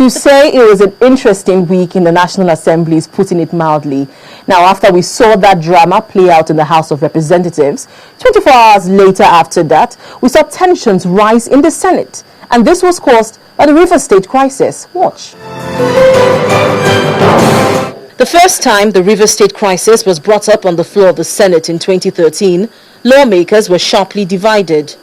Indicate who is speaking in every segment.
Speaker 1: To say it was an interesting week in the National Assembly is putting it mildly. Now, after we saw that drama play out in the House of Representatives, 24 hours later after that, we saw tensions rise in the Senate. And this was caused by the Rivers State crisis. Watch. The first time the Rivers State crisis was brought up on the floor of the Senate in 2013, lawmakers were sharply divided.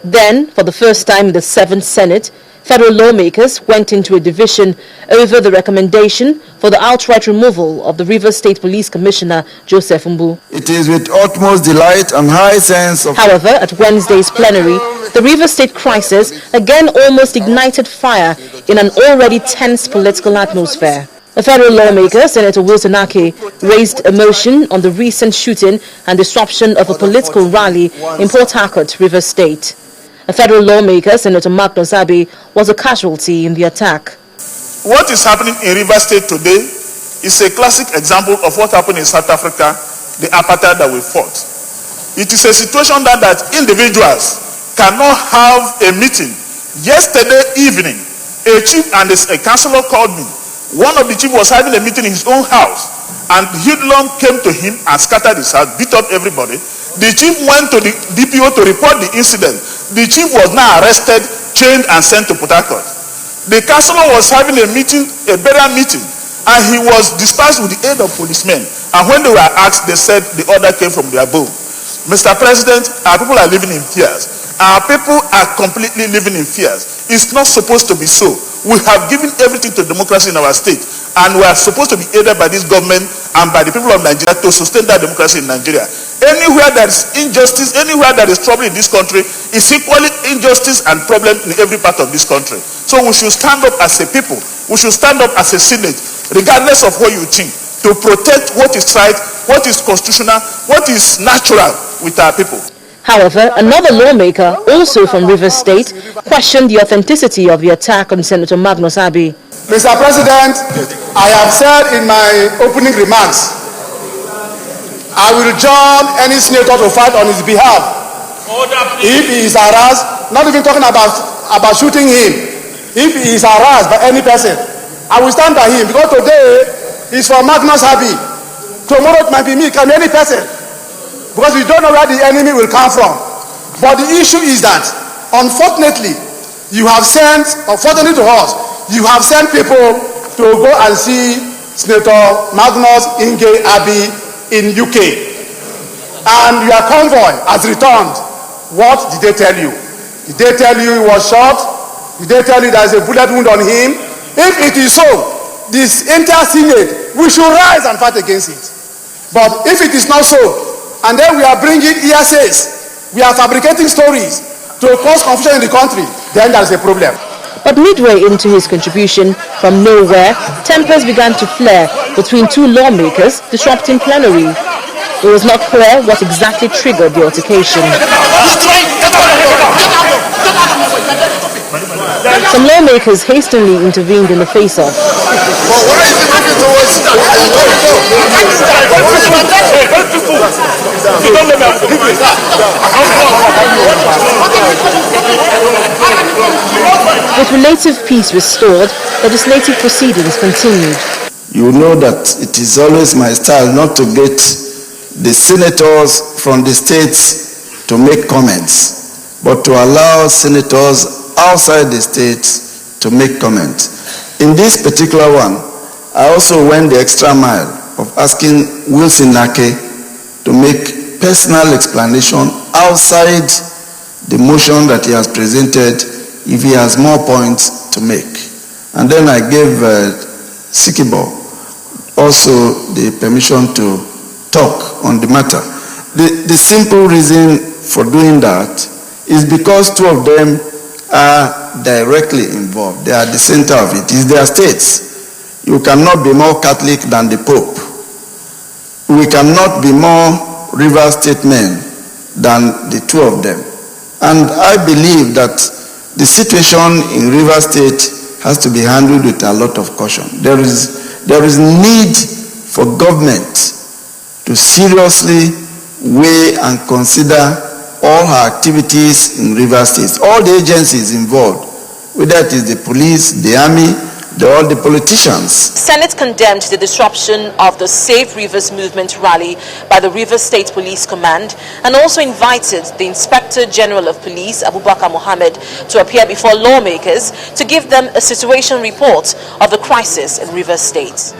Speaker 1: Then, for the first time in the 7th Senate, federal lawmakers went into a division over the recommendation for the outright removal of the Rivers State Police Commissioner, Joseph Mbu.
Speaker 2: It is with utmost delight and high sense of...
Speaker 1: However, at Wednesday's plenary, the Rivers State crisis again almost ignited fire in an already tense political atmosphere. A federal lawmaker, Senator Wilson Ake, raised a motion on the recent shooting and disruption of a political rally in Port Harcourt, Rivers State. A federal lawmaker, Senator Magnus Abbey, was a casualty in the attack.
Speaker 3: What is happening in Rivers State today is a classic example of what happened in South Africa, the apartheid that we fought. It is a situation that individuals cannot have a meeting. Yesterday evening, a chief and a councillor called me. One of the chief was having a meeting in his own house, and hoodlum came to him and scattered his house, beat up everybody. The chief went to the DPO to report the incident. The chief was now arrested, chained, and sent to Port Harcourt. The councillor was having a meeting, a burial meeting, and he was dispatched with the aid of policemen. And when they were asked, they said the order came from the above. Mr. President, our people are living in fears. Our people are completely living in fears. It's not supposed to be so. We have given everything to democracy in our state, and we are supposed to be aided by this government and by the people of Nigeria to sustain that democracy in Nigeria. Anywhere there is injustice, anywhere there is trouble in this country, is equally injustice and problem in every part of this country. So we should stand up as a people, we should stand up as a Senate, regardless of what you think, to protect what is right, what is constitutional, what is natural with our people.
Speaker 1: However, another lawmaker, also from Rivers State, questioned the authenticity of the attack on Senator Magnus Abbey.
Speaker 4: Mr. President, I have said in my opening remarks, I will join any senator to fight on his behalf. If he is harassed, not even talking about shooting him, if he is harassed by any person, I will stand by him, because today is for Magnus Abbey. Tomorrow it might be me, it can be any person. Because we don't know where the enemy will come from. But the issue is that, unfortunately, you have sent, unfortunately to us, you have sent people to go and see Senator Magnus Abbey in UK. And your convoy has returned. What did they tell you? Did they tell you he was shot? Did they tell you there is a bullet wound on him? If it is so, this entire Senate, we should rise and fight against it. But if it is not so, and then we are bringing hearsays, we are fabricating stories to cause confusion in the country, then there is a problem.
Speaker 1: But midway into his contribution, from nowhere, tempers began to flare between two lawmakers disrupting plenary. It was not clear what exactly triggered the altercation. Some lawmakers hastily intervened in the face-off. With relative peace restored, legislative proceedings continued.
Speaker 2: You know that it is always my style not to get the senators from the states to make comments, but to allow senators outside the states to make comments. In this particular one, I also went the extra mile of asking Wilson Ake to make personal explanation outside the motion that he has presented if he has more points to make. And then I gave Sikibo also the permission to talk on the matter. The simple reason for doing that is because two of them are directly involved. They are the center of it. It's their states. You cannot be more Catholic than the Pope. We cannot be more River State men than the two of them. And I believe that the situation in River State has to be handled with a lot of caution. There is need for government to seriously weigh and consider all her activities in River State, all the agencies involved, whether it is the police, the army, all the politicians.
Speaker 1: Senate condemned the disruption of the Save Rivers Movement rally by the Rivers State Police Command and also invited the Inspector General of Police, Abubakar Mohammed, to appear before lawmakers to give them a situation report of the crisis in Rivers State.